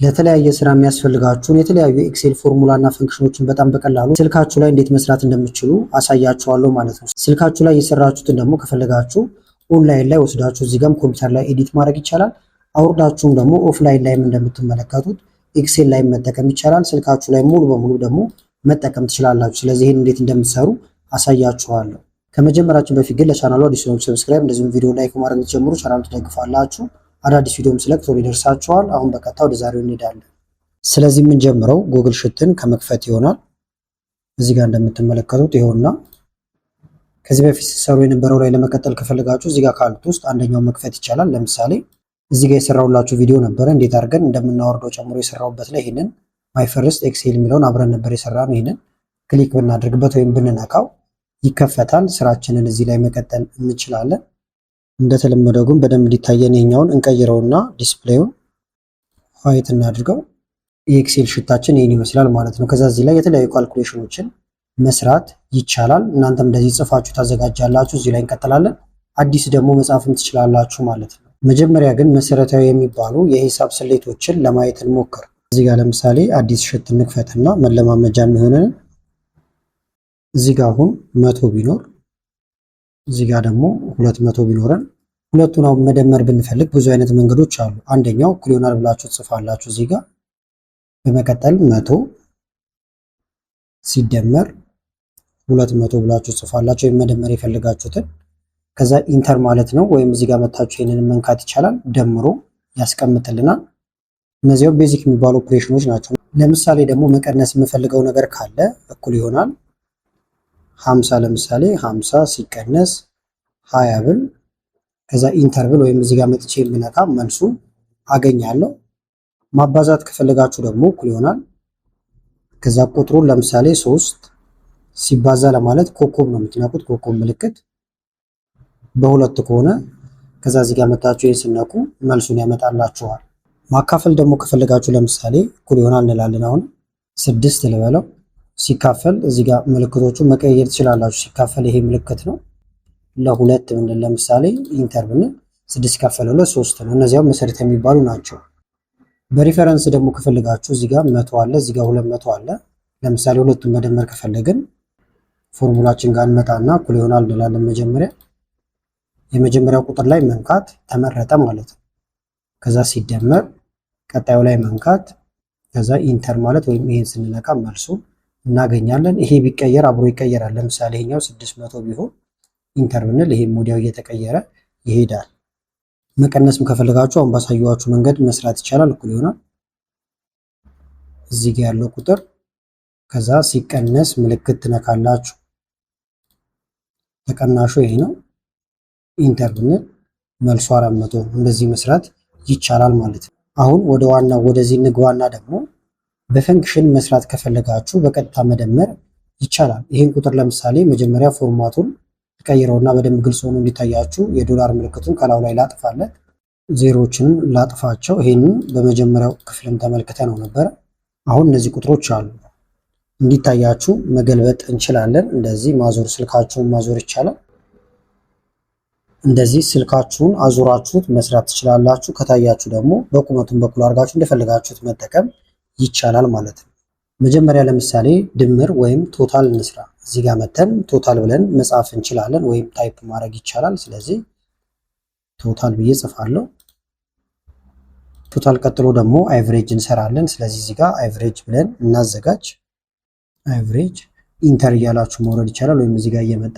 ለተለያየ ስራ የሚያስፈልጋችሁን የተለያዩ ኤክሴል ፎርሙላ እና ፈንክሽኖችን በጣም በቀላሉ ስልካችሁ ላይ እንዴት መስራት እንደምትችሉ አሳያችኋለሁ ማለት ነው። ስልካችሁ ላይ የሰራችሁትን ደግሞ ከፈለጋችሁ ኦንላይን ላይ ወስዳችሁ እዚህ ጋርም ኮምፒውተር ላይ ኤዲት ማድረግ ይቻላል። አውርዳችሁም ደግሞ ኦፍላይን ላይም እንደምትመለከቱት ኤክሴል ላይ መጠቀም ይቻላል። ስልካችሁ ላይ ሙሉ በሙሉ ደግሞ መጠቀም ትችላላችሁ። ስለዚህ ይህን እንዴት እንደምትሰሩ አሳያችኋለሁ። ከመጀመራችን በፊት ግን ለቻናሉ አዲስ ሆናችሁ ሰብስክራይብ እንደዚሁም ቪዲዮ ላይክ ማድረግ እንድትጀምሩ ቻናሉ ትደግፋላችሁ። አዳዲስ ቪዲዮም ስለቅ ቶሎ ይደርሳችኋል። አሁን በቀጥታ ወደ ዛሬው እንሄዳለን። ስለዚህ የምንጀምረው ጉግል ሽትን ከመክፈት ይሆናል። እዚህ ጋር እንደምትመለከቱት ይኸውና ከዚህ በፊት ሲሰሩ የነበረው ላይ ለመቀጠል ከፈለጋችሁ እዚህ ጋር ካሉት ውስጥ አንደኛው መክፈት ይቻላል። ለምሳሌ እዚህ ጋር የሰራሁላችሁ ቪዲዮ ነበረ እንዴት አድርገን እንደምናወርደው ጨምሮ የሰራሁበት ላይ ይሄንን ማይ ፈርስት ኤክሴል የሚለውን አብረን ነበር የሰራነው። ይሄንን ክሊክ ብናደርግበት ወይም ብንነካው ይከፈታል። ስራችንን እዚህ ላይ መቀጠል እንችላለን። እንደተለመደው ግን በደንብ እንዲታየን ይሄኛውን እንቀይረውና ዲስፕሌዩን ዋይት እናድርገው። የኤክሴል ሽታችን ይሄን ይመስላል ማለት ነው። ከዛ እዚህ ላይ የተለያዩ ካልኩሌሽኖችን መስራት ይቻላል። እናንተም እንደዚህ ጽፋችሁ ታዘጋጃላችሁ። እዚህ ላይ እንቀጥላለን። አዲስ ደግሞ መጻፍም ትችላላችሁ ማለት ነው። መጀመሪያ ግን መሰረታዊ የሚባሉ የሂሳብ ስሌቶችን ለማየት እንሞክር። እዚህ ጋር ለምሳሌ አዲስ ሽት እንክፈትና መለማመጃ የሚሆነን እዚህ ጋር አሁን 100 ቢኖር እዚህ ጋር ደግሞ 200 ቢኖረን ሁለቱን አሁን መደመር ብንፈልግ ብዙ አይነት መንገዶች አሉ። አንደኛው እኩል ይሆናል ብላችሁ ትጽፋላችሁ እዚህ ጋር። በመቀጠል 100 ሲደመር 200 ብላችሁ ትጽፋላችሁ ወይም መደመር የፈለጋችሁትን። ከዛ ኢንተር ማለት ነው። ወይም እዚህ ጋር መታችሁ ይሄንን መንካት ይቻላል። ደምሮ ያስቀምጥልናል። እነዚያው ቤዚክ የሚባሉ ኦፕሬሽኖች ናቸው። ለምሳሌ ደግሞ መቀነስ የምፈልገው ነገር ካለ እኩል ይሆናል 50 ለምሳሌ 50 ሲቀነስ 20 ብል ከዛ ኢንተር ብል ወይም እዚህ ጋር መጥቼ ብነካ መልሱ አገኛለሁ። ማባዛት ከፈለጋችሁ ደግሞ እኩል ይሆናል ከዛ ቁጥሩን ለምሳሌ 3 ሲባዛ ለማለት ኮከብ ነው የምትነኩት፣ ኮከብ ምልክት በሁለት ከሆነ ከዛ እዚህ ጋር መጣችሁ ይሄን ስነኩ መልሱን ያመጣላችኋል። ማካፈል ደግሞ ከፈለጋችሁ ለምሳሌ እኩል ይሆናል እንላለን። አሁን 6 ልበለው ሲካፈል እዚህ ጋር ምልክቶቹን መቀየር ትችላላችሁ። ሲካፈል ይሄ ምልክት ነው። ለሁለት ብንል ለምሳሌ ኢንተር ብንል 6 ሲካፈል 3 ነው። እነዚያው መሰረት የሚባሉ ናቸው። በሪፈረንስ ደግሞ ከፈለጋችሁ እዚህ ጋር 100 አለ፣ እዚህ ጋር 200 አለ። ለምሳሌ ሁለቱን መደመር ከፈለግን ፎርሙላችን ጋር እንመጣና እኩል ይሆናል እንላለን። መጀመሪያ የመጀመሪያው ቁጥር ላይ መንካት ተመረጠ ማለት ነው። ከዛ ሲደመር ቀጣዩ ላይ መንካት ከዛ ኢንተር ማለት ወይም ይሄን ስንነካ መልሱ እናገኛለን። ይሄ ቢቀየር አብሮ ይቀየራል። ለምሳሌ ይሄኛው 600 ቢሆን ኢንተር ብንል ይሄም ወዲያው እየተቀየረ ይሄዳል። መቀነስም ከፈለጋችሁ አሁን ባሳየኋችሁ መንገድ መስራት ይቻላል። እኩል ይሆናል እዚህ ጋር ያለው ቁጥር ከዛ ሲቀነስ ምልክት ትነካላችሁ። ተቀናሹ ይሄ ነው። ኢንተር ብንል መልሱ 400 ነው። እንደዚህ መስራት ይቻላል ማለት ነው። አሁን ወደ ዋናው ወደዚህ ንግባና ደግሞ በፈንክሽን መስራት ከፈለጋችሁ በቀጥታ መደመር ይቻላል። ይሄን ቁጥር ለምሳሌ መጀመሪያ ፎርማቱን ተቀይረውና በደንብ ግልጽ ሆኖ እንዲታያችሁ የዶላር ምልክቱን ከላዩ ላይ ላጥፋለት፣ ዜሮዎችንም ላጥፋቸው። ይሄንን በመጀመሪያው ክፍልም ተመልክተ ነው ነበር። አሁን እነዚህ ቁጥሮች አሉ እንዲታያችሁ መገልበጥ እንችላለን። እንደዚህ ማዞር ስልካችሁን ማዞር ይቻላል። እንደዚህ ስልካችሁን አዙራችሁት መስራት ትችላላችሁ። ከታያችሁ ደግሞ በቁመቱን በኩል አድርጋችሁ እንደፈለጋችሁት መጠቀም ይቻላል ማለት ነው። መጀመሪያ ለምሳሌ ድምር ወይም ቶታል እንስራ። እዚህ ጋር መተን ቶታል ብለን መጻፍ እንችላለን ወይም ታይፕ ማድረግ ይቻላል። ስለዚህ ቶታል ብዬ ጽፋለሁ። ቶታል ቀጥሎ ደግሞ አቨሬጅ እንሰራለን። ስለዚህ እዚህ ጋር አቨሬጅ ብለን እናዘጋጅ። አቨሬጅ ኢንተር እያላችሁ መውረድ ይቻላል ወይም እዚህ ጋር እየመጣ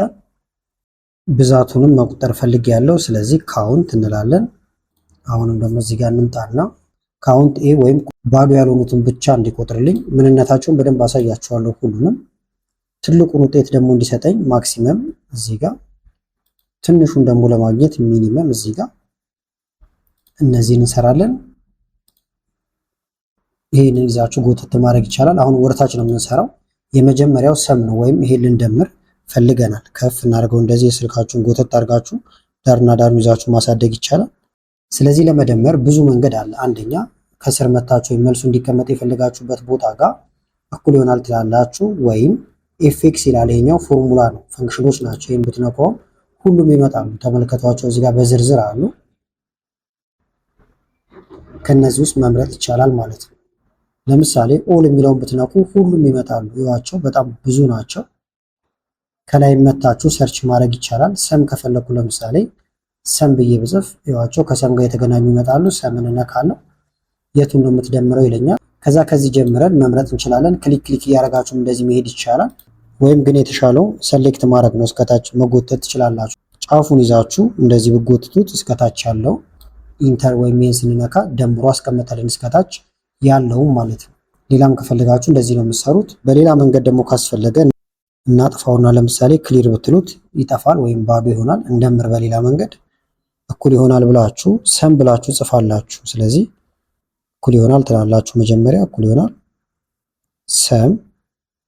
ብዛቱንም መቁጠር ፈልግ ያለው ስለዚህ ካውንት እንላለን። አሁንም ደግሞ እዚህ ጋር እንምጣና ካውንት ኤ ወይም ባዶ ያልሆኑትን ብቻ እንዲቆጥርልኝ ምንነታቸውን በደንብ አሳያቸዋለሁ ሁሉንም። ትልቁን ውጤት ደግሞ እንዲሰጠኝ ማክሲመም እዚህ ጋር፣ ትንሹን ደግሞ ለማግኘት ሚኒመም እዚህ ጋር። እነዚህን እንሰራለን። ይሄንን ይዛችሁ ጎተት ማድረግ ይቻላል። አሁን ወርታች ነው የምንሰራው። የመጀመሪያው ሰም ነው ወይም ይሄን ልንደምር ፈልገናል። ከፍ እናድርገው። እንደዚህ የስልካችሁን ጎተት አድርጋችሁ ዳርና ዳሩን ይዛችሁ ማሳደግ ይቻላል። ስለዚህ ለመደመር ብዙ መንገድ አለ። አንደኛ ከስር መታችሁ ወይም መልሱ እንዲቀመጥ የፈለጋችሁበት ቦታ ጋር እኩል ይሆናል ትላላችሁ፣ ወይም ኤፍኤክስ ይላል። ይሄኛው ፎርሙላ ነው፣ ፈንክሽኖች ናቸው። ይሄን ብትነካው ሁሉም ይመጣሉ። ተመልከቷቸው፣ እዚህ ጋር በዝርዝር አሉ። ከነዚህ ውስጥ መምረጥ ይቻላል ማለት ነው። ለምሳሌ ኦል የሚለውን ብትነኩ ሁሉም ይመጣሉ። ይዋቸው በጣም ብዙ ናቸው። ከላይ መታችሁ ሰርች ማድረግ ይቻላል። ሰም ከፈለኩ ለምሳሌ ሰም ብዬ ብጽፍ ይዋቸው ከሰም ጋር የተገናኙ ይመጣሉ። ሰምን እነካለሁ። የቱን ነው የምትደምረው ይለኛል። ከዛ ከዚህ ጀምረን መምረጥ እንችላለን። ክሊክ ክሊክ እያደረጋችሁም እንደዚህ መሄድ ይቻላል። ወይም ግን የተሻለው ሰሌክት ማድረግ ነው። እስከታች መጎተት ትችላላችሁ። ጫፉን ይዛችሁ እንደዚህ ብጎትቱት እስከታች ያለው ኢንተር ወይም ይህን ስንነካ ደምሮ አስቀመጠልን እስከታች ያለውም ማለት ነው። ሌላም ከፈለጋችሁ እንደዚህ ነው የምትሰሩት። በሌላ መንገድ ደግሞ ካስፈለገ እናጥፋውና ለምሳሌ ክሊር ብትሉት ይጠፋል ወይም ባዶ ይሆናል። እንደምር በሌላ መንገድ እኩል ይሆናል ብላችሁ ሰም ብላችሁ ጽፋላችሁ። ስለዚህ እኩል ይሆናል ትላላችሁ። መጀመሪያ እኩል ይሆናል ሰም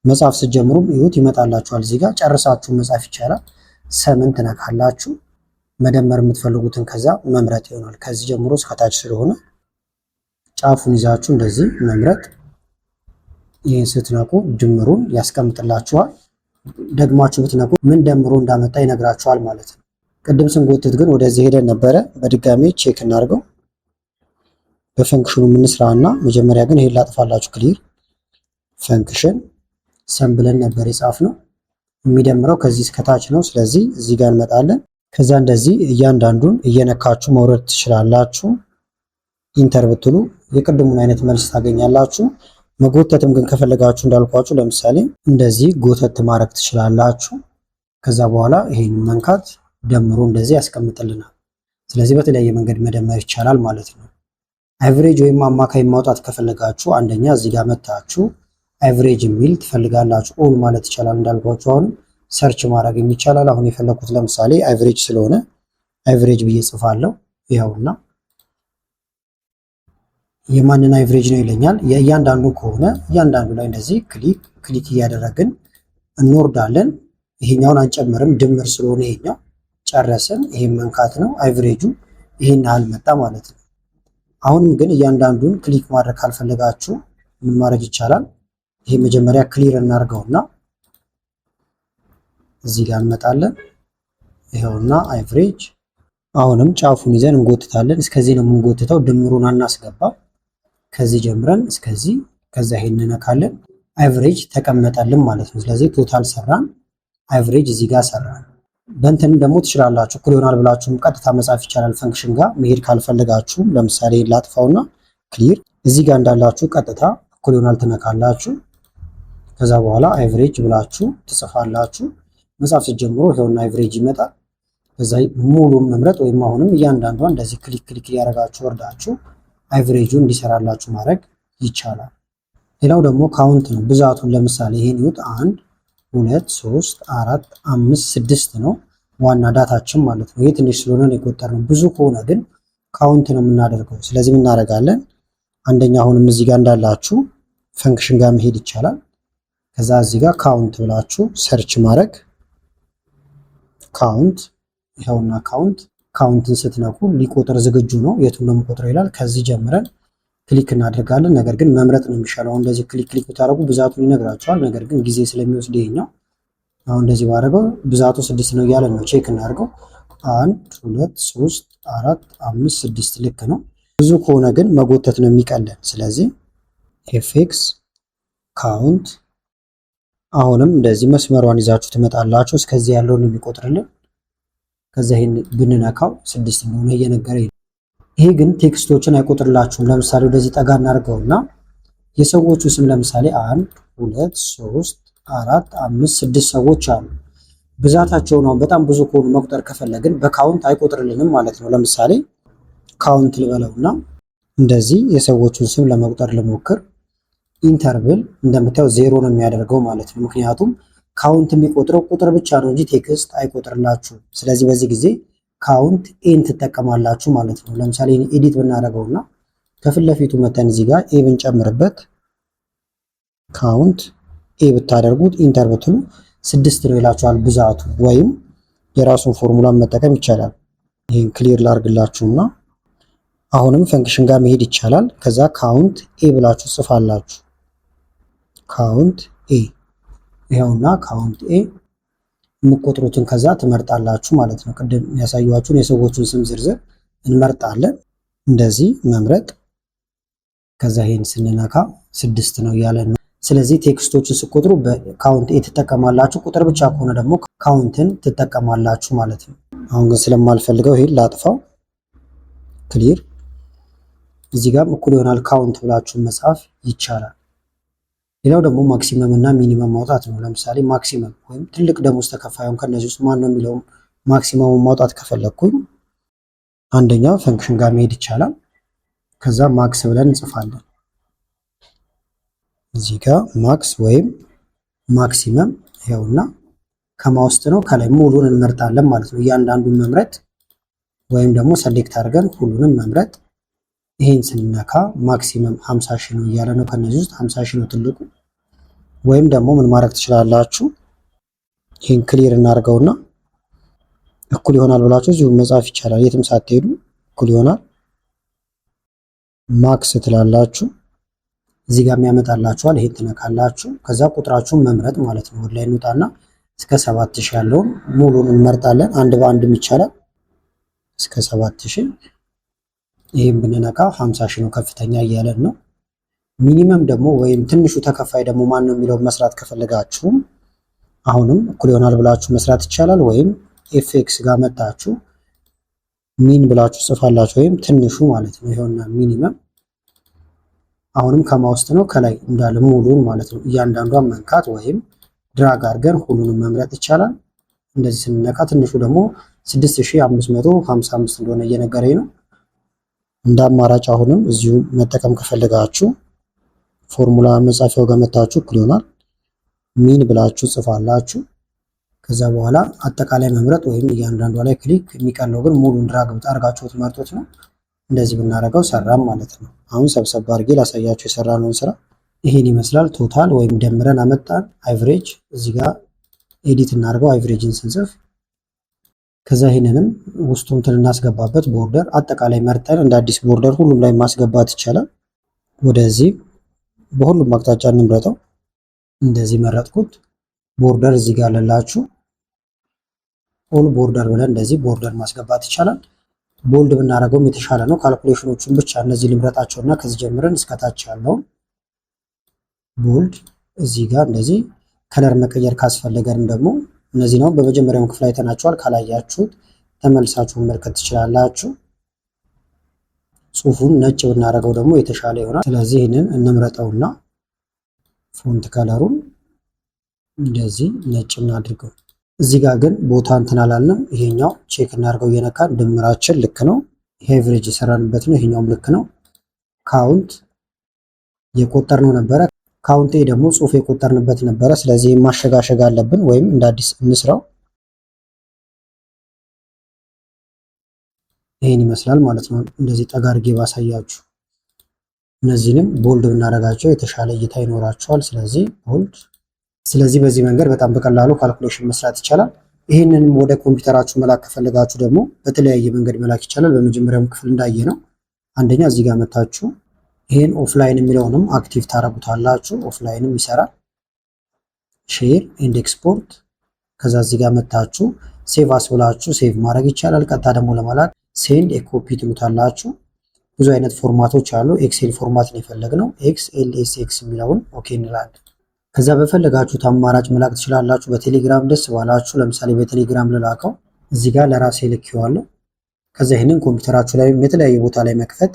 መጻፍ ስትጀምሩም ይሁት ይመጣላችኋል። እዚህ ጋር ጨርሳችሁ መጻፍ ይቻላል። ሰምን ትነካላችሁ። መደመር የምትፈልጉትን ከዛ መምረጥ ይሆናል። ከዚህ ጀምሮ እስከታች ስለሆነ ጫፉን ይዛችሁ እንደዚህ መምረጥ። ይህን ስትነኩ ድምሩን ያስቀምጥላችኋል። ደግማችሁ ብትነኩ ምን ደምሮ እንዳመጣ ይነግራችኋል ማለት ነው። ቅድም ስንጎትት ግን ወደዚህ ሄደን ነበረ። በድጋሚ ቼክ እናድርገው። በፈንክሽኑ የምንስራና መጀመሪያ ግን ይሄን ላጥፋላችሁ። ክሊር ፈንክሽን ሰም ብለን ነበር የጻፍነው። የሚደምረው ከዚህ እስከታች ነው። ስለዚህ እዚህ ጋር እንመጣለን። ከዛ እንደዚህ እያንዳንዱን እየነካችሁ መውረድ ትችላላችሁ። ኢንተር ብትሉ የቅድሙን አይነት መልስ ታገኛላችሁ። መጎተትም ግን ከፈለጋችሁ እንዳልኳችሁ ለምሳሌ እንደዚህ ጎተት ማድረግ ትችላላችሁ። ከዛ በኋላ ይሄን መንካት ደምሮ እንደዚህ ያስቀምጥልናል። ስለዚህ በተለያየ መንገድ መደመር ይቻላል ማለት ነው። አቨሬጅ ወይም አማካይ ማውጣት ከፈለጋችሁ አንደኛ እዚህ ጋር መታችሁ አቨሬጅ የሚል ትፈልጋላችሁ። ኦል ማለት ይቻላል እንዳልኳችሁ። አሁንም ሰርች ማድረግ የሚቻላል። አሁን የፈለኩት ለምሳሌ አቨሬጅ ስለሆነ አቨሬጅ ብዬ ጽፋለሁ። ይኸውና የማንን አቨሬጅ ነው ይለኛል። የእያንዳንዱ ከሆነ እያንዳንዱ ላይ እንደዚህ ክሊክ ክሊክ እያደረግን እንወርዳለን። ይሄኛውን አንጨምርም፣ ድምር ስለሆነ ይሄኛው ጨረስን። ይሄን መንካት ነው። አቨሬጁ ይሄን ያህል መጣ ማለት ነው። አሁንም ግን እያንዳንዱን ክሊክ ማድረግ ካልፈለጋችሁ ምን ማድረግ ይቻላል? ይሄ መጀመሪያ ክሊር እናድርገውና እዚህ ጋር እንመጣለን። ይሄውና አቨሬጅ። አሁንም ጫፉን ይዘን እንጎትታለን። እስከዚህ ነው የምንጎትተው፣ ድምሩን አናስገባ። ከዚህ ጀምረን እስከዚህ፣ ከዛ ይሄን እንነካለን። አቨሬጅ ተቀመጠልን ማለት ነው። ስለዚህ ቶታል ሰራን፣ አቨሬጅ እዚህ ጋር ሰራን። በእንትን ደግሞ ትችላላችሁ። እኩል ይሆናል ብላችሁም ቀጥታ መጻፍ ይቻላል። ፈንክሽን ጋር መሄድ ካልፈለጋችሁ ለምሳሌ ላጥፋውና ክሊር እዚህ ጋር እንዳላችሁ ቀጥታ እኩል ይሆናል ትነካላችሁ። ከዛ በኋላ አቨሬጅ ብላችሁ ትጽፋላችሁ። መጻፍ ስትጀምሩ ይሄውና አቨሬጅ ይመጣል። ከዛ ሙሉን መምረጥ ወይም አሁንም እያንዳንዷን እንደዚህ ክሊክ ክሊክ እያደረጋችሁ ወርዳችሁ አቨሬጁን እንዲሰራላችሁ ማድረግ ይቻላል። ሌላው ደግሞ ካውንት ነው፣ ብዛቱን። ለምሳሌ ይሄን ይሁት 1 2 3 4 5 6 ነው ዋና ዳታችን ማለት ነው። ይሄ ትንሽ ስለሆነ ነው የቆጠርነው። ብዙ ከሆነ ግን ካውንት ነው የምናደርገው። ስለዚህ ምን እናደርጋለን? አንደኛ አሁንም እዚህ ጋር እንዳላችሁ ፈንክሽን ጋር መሄድ ይቻላል። ከዛ እዚህ ጋር ካውንት ብላችሁ ሰርች ማድረግ ካውንት። ይኸውና ካውንትን ስትነኩ ሊቆጥር ዝግጁ ነው። የቱን ነው የሚቆጥረው ይላል። ከዚህ ጀምረን ክሊክ እናደርጋለን። ነገር ግን መምረጥ ነው የሚሻለው። አሁን እንደዚህ ክሊክ ክሊክ ብታደርጉ ብዛቱን ይነግራቸዋል። ነገር ግን ጊዜ ስለሚወስድ ይሄኛው አሁን እንደዚህ ባደረገው ብዛቱ 6 ነው እያለ ነው። ቼክ እናድርገው። 1 2 3 4 5 6 ልክ ነው። ብዙ ከሆነ ግን መጎተት ነው የሚቀለን። ስለዚህ ኤፍኤክስ ካውንት። አሁንም እንደዚህ መስመሯን ይዛችሁ ትመጣላችሁ። እስከዚህ ያለውን የሚቆጥርልን። ከዛ ይሄን ብንነካው 6 እንደሆነ እየነገረኝ ነው። ይሄ ግን ቴክስቶችን አይቆጥርላችሁም። ለምሳሌ ወደዚህ ጠጋ እናድርገውና የሰዎቹ ስም ለምሳሌ 1 2 3 4 5 6 ሰዎች አሉ። ብዛታቸው ነው። በጣም ብዙ ከሆኑ መቁጠር ከፈለግን በካውንት አይቆጥርልንም ማለት ነው። ለምሳሌ ካውንት ልበለውና እንደዚህ የሰዎቹን ስም ለመቁጠር ልሞክር። ኢንተርብል እንደምታየው 0 ነው የሚያደርገው ማለት ነው። ምክንያቱም ካውንት የሚቆጥረው ቁጥር ብቻ ነው እንጂ ቴክስት አይቆጥርላችሁም። ስለዚህ በዚህ ጊዜ ካውንት ኤን ትጠቀማላችሁ ማለት ነው። ለምሳሌ ኤዲት ብናደርገውና ከፊት ለፊቱ መተን እዚህ ጋር ኤ ብንጨምርበት ካውንት ኤ ብታደርጉት ኢንተር ብትሉ 6 ነው ይላችኋል ብዛቱ። ወይም የራሱን ፎርሙላን መጠቀም ይቻላል። ይህን ክሊር ላርግላችሁና አሁንም ፈንክሽን ጋር መሄድ ይቻላል። ከዛ ካውንት ኤ ብላችሁ ጽፋላችሁ። ካውንት ኤ ይኸውና ካውንት ኤ የምትቆጥሩትን ከዛ ትመርጣላችሁ ማለት ነው። ቅድም ያሳየኋችሁን የሰዎቹን ስም ዝርዝር እንመርጣለን። እንደዚህ መምረጥ ከዛ ይሄን ስንነካ 6 ነው እያለን ነው። ስለዚህ ቴክስቶችን ስትቆጥሩ በካውንት ኤ ትጠቀማላችሁ። ቁጥር ብቻ ከሆነ ደግሞ ካውንትን ትጠቀማላችሁ ማለት ነው። አሁን ግን ስለማልፈልገው ይሄን ላጥፋው። ክሊር። እዚህ ጋር እኩል ይሆናል ካውንት ብላችሁ መጻፍ ይቻላል። ሌላው ደግሞ ማክሲመም እና ሚኒመም ማውጣት ነው። ለምሳሌ ማክሲመም ወይም ትልቅ ደሞዝ ተከፋዩን ከነዚህ ውስጥ ማን ነው የሚለውን ማክሲመሙን ማውጣት ከፈለኩኝ አንደኛ ፈንክሽን ጋር መሄድ ይቻላል። ከዛ ማክስ ብለን እንጽፋለን። እዚህ ጋር ማክስ ወይም ማክሲመም ይኸውና ከማውስጥ ነው ከላይ ሙሉን እንመርጣለን ማለት ነው። እያንዳንዱን መምረጥ ወይም ደግሞ ሰሌክት አድርገን ሁሉንም መምረጥ። ይሄን ስንነካ ማክሲመም 50 ሺህ ነው እያለ ነው። ከነዚህ ውስጥ 50 ሺህ ነው ትልቁ። ወይም ደግሞ ምን ማድረግ ትችላላችሁ? ይሄን ክሊር እናድርገውና እኩል ይሆናል ብላችሁ እዚሁ መጻፍ ይቻላል። የትም ሳትሄዱ እኩል ይሆናል ማክስ ትላላችሁ። እዚህ ጋር የሚያመጣላችኋል። ይሄን ትነካላችሁ። ከዛ ቁጥራችሁን መምረጥ ማለት ነው። ወደ ላይ እንውጣና እስከ 7000 ያለውን ሙሉን እንመርጣለን። አንድ በአንድም ይቻላል እስከ 7000። ይሄን ብንነካ 50 ሺህ ነው ከፍተኛ እያለን ነው። ሚኒመም ደግሞ ወይም ትንሹ ተከፋይ ደግሞ ማን ነው የሚለውን መስራት ከፈለጋችሁ አሁንም እኩል ይሆናል ብላችሁ መስራት ይቻላል። ወይም ኤፍኤክስ ጋር መጣችሁ ሚን ብላችሁ ጽፋላችሁ ወይም ትንሹ ማለት ነው። ይሄውና ሚኒመም አሁንም ከማውስጥ ነው ከላይ እንዳለ ሙሉን ማለት ነው። እያንዳንዷን መንካት ወይም ድራግ አድርገን ሁሉንም መምረጥ ይቻላል። እንደዚህ ስንነካ ትንሹ ደግሞ 6555 እንደሆነ እየነገረኝ ነው። እንደ አማራጭ አሁንም እዚሁ መጠቀም ከፈለጋችሁ ፎርሙላ መጻፊያው ጋር መጣችሁ እኩል ይሆናል ሚን ብላችሁ ጽፋላችሁ። ከዛ በኋላ አጠቃላይ መምረጥ ወይም እያንዳንዷ ላይ ክሊክ። የሚቀለው ግን ሙሉን ድራግ አድርጋችሁት መርጦት ነው። እንደዚህ ብናደርገው ሰራም ማለት ነው። አሁን ሰብሰብ አድርጌ ላሳያችሁ የሰራነውን ስራ። ይሄን ይመስላል። ቶታል ወይም ደምረን አመጣን። አቨሬጅ እዚህ ጋር ኤዲት እናድርገው አቨሬጅን ስንጽፍ። ከዛ ይሄንንም ውስጡ እንትን እናስገባበት ቦርደር አጠቃላይ መርጠን እንደ አዲስ ቦርደር ሁሉም ላይ ማስገባት ይቻላል። ወደዚህ በሁሉም አቅጣጫ እንምረጠው። እንደዚህ መረጥኩት። ቦርደር እዚህ ጋር አለላችሁ። ኦል ቦርደር ብለን እንደዚህ ቦርደር ማስገባት ይቻላል። ቦልድ ብናደርገውም የተሻለ ነው። ካልኩሌሽኖቹን ብቻ እነዚህ ልምረጣቸውና ከዚህ ጀምረን እስከታች ያለውን ቦልድ እዚህ ጋር እንደዚህ ከለር መቀየር ካስፈለገንም ደግሞ እነዚህ ነው በመጀመሪያው ክፍል አይተናቸዋል። ካላያችሁት ተመልሳችሁ መመልከት ትችላላችሁ። ጽሁፉን ነጭ ብናደርገው ደግሞ የተሻለ ይሆናል። ስለዚህ ይህንን እንምረጠውና ፎንት ከለሩን እንደዚህ ነጭ እናድርገው። እዚህ ጋር ግን ቦታ እንትን አላልንም። ይሄኛው ቼክ እናድርገው እየነካን ድምራችን ልክ ነው። ይሄ አቨሬጅ የሰራንበት ነው። ይሄኛውም ልክ ነው። ካውንት የቆጠርነው ነበረ። ካውንቴ ደግሞ ጽሁፍ የቆጠርንበት ነበረ። ስለዚህ ማሸጋሸግ አለብን ወይም እንደ አዲስ እንስራው። ይሄን ይመስላል ማለት ነው። እንደዚህ ጠጋ አድርጌ ባሳያችሁ። እነዚህንም ቦልድ ብናደርጋቸው የተሻለ እይታ ይኖራቸዋል። ስለዚህ ቦልድ። ስለዚህ በዚህ መንገድ በጣም በቀላሉ ካልኩሌሽን መስራት ይቻላል። ይህንንም ወደ ኮምፒውተራችሁ መላክ ከፈለጋችሁ ደግሞ በተለያየ መንገድ መላክ ይቻላል። በመጀመሪያው ክፍል እንዳየ ነው። አንደኛ እዚህ ጋር መታችሁ ይሄን ኦፍላይን የሚለውንም አክቲቭ ታረጉታላችሁ። ኦፍላይንም ይሰራል። ሼር ኤንድ ኤክስፖርት። ከዛ እዚህ ጋር መታችሁ ሴቭ አስ ብላችሁ ሴቭ ማድረግ ይቻላል። ቀጥታ ደግሞ ለመላክ ሴንድ ኤ ኮፒ ትሉታላችሁ። ብዙ አይነት ፎርማቶች አሉ። ኤክሴል ፎርማት ነው የፈለግነው። ኤክስኤልኤስኤክስ የሚለውን ኦኬ እንላለን። ከዛ በፈለጋችሁት አማራጭ መላክ ትችላላችሁ። በቴሌግራም ደስ ባላችሁ፣ ለምሳሌ በቴሌግራም ልላከው እዚህ ጋር ለራሴ ልኬዋለሁ። ከዛ ይህንን ኮምፒውተራችሁ ላይ የተለያየ ቦታ ላይ መክፈት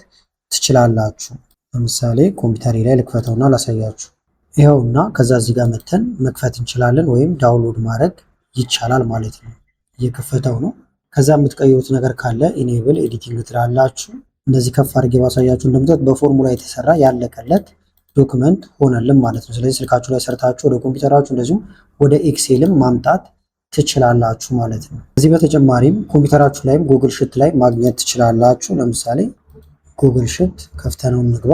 ትችላላችሁ። ለምሳሌ ኮምፒውተሬ ላይ ልክፈተውና ላሳያችሁ። ይኸውና ከዛ እዚህ ጋር መተን መክፈት እንችላለን ወይም ዳውንሎድ ማድረግ ይቻላል ማለት ነው። እየከፈተው ነው። ከዛ የምትቀይሩት ነገር ካለ ኢኔብል ኤዲቲንግ ትላላችሁ። እንደዚህ ከፍ አድርጌ ባሳያችሁ እንደምታዩት በፎርሙላ የተሰራ ያለቀለት ዶክመንት ሆነልን ማለት ነው። ስለዚህ ስልካችሁ ላይ ሰርታችሁ ወደ ኮምፒውተራችሁ እንደዚሁም ወደ ኤክሴልም ማምጣት ትችላላችሁ ማለት ነው። ከዚህ በተጨማሪም ኮምፒውተራችሁ ላይም ጉግል ሽት ላይ ማግኘት ትችላላችሁ። ለምሳሌ ጉግል ሽት ከፍተነው እንግባ።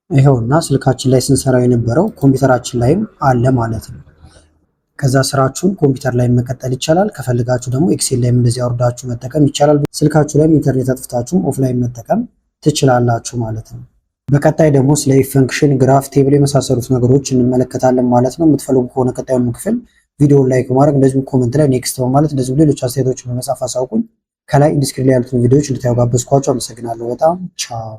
ይኸውና ስልካችን ላይ ስንሰራው የነበረው ኮምፒውተራችን ላይም አለ ማለት ነው። ከዛ ስራችሁን ኮምፒውተር ላይ መቀጠል ይቻላል። ከፈልጋችሁ ደግሞ ኤክሴል ላይም እንደዚህ አውርዳችሁ መጠቀም ይቻላል። ስልካችሁ ላይም ኢንተርኔት አጥፍታችሁም ኦፍላይን መጠቀም ትችላላችሁ ማለት ነው። በቀጣይ ደግሞ ስለ ኢፍ ፈንክሽን፣ ግራፍ፣ ቴብል የመሳሰሉት ነገሮች እንመለከታለን ማለት ነው። የምትፈልጉ ከሆነ ቀጣዩን ክፍል ቪዲዮውን ላይክ በማድረግ እንደዚሁም ኮሜንት ላይ ኔክስት በማለት እንደዚሁም ሌሎች አስተያየቶችን በመጻፍ አሳውቁኝ። ከላይ ኢንስክሪፕሽን ላይ ያሉትን ቪዲዮዎች እንድታዩ ጋበዝኳችሁ። አመሰግናለሁ በጣም ቻው።